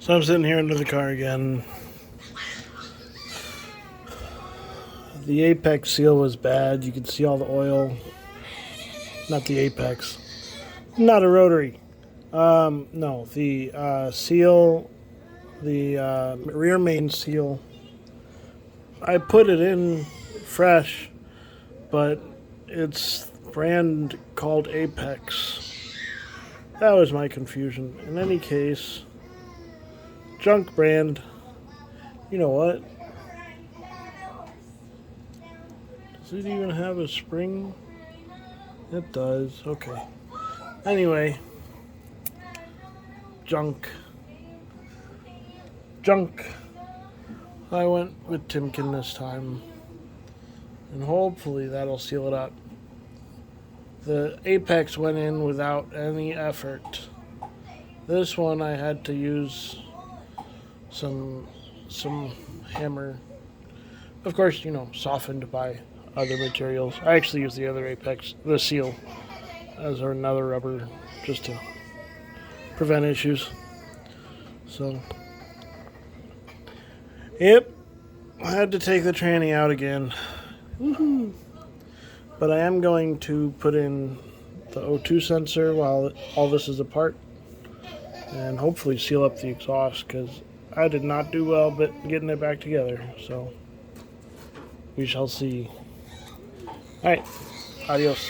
So I'm sitting here under the car again. The apex seal was bad. You could see all the oil. Not the apex. Not a rotary. No, the seal, the rear main seal. I put it in fresh, but it's brand called Apex. That was my confusion. In any case, junk brand. You know what? Does it even have a spring? It does. Okay. Anyway, junk. I went with Timken this time, and hopefully that'll seal it up. The Apex went in without any effort. This one I had to use some hammer. Of course, softened by other materials. I actually used the other Apex, the seal, as another rubber just to prevent issues. So, yep, I had to take the tranny out again. Woohoo! But I am going to put in the O2 sensor while all this is apart and hopefully seal up the exhaust, because I did not do well getting it back together. So we shall see. Alright, adios.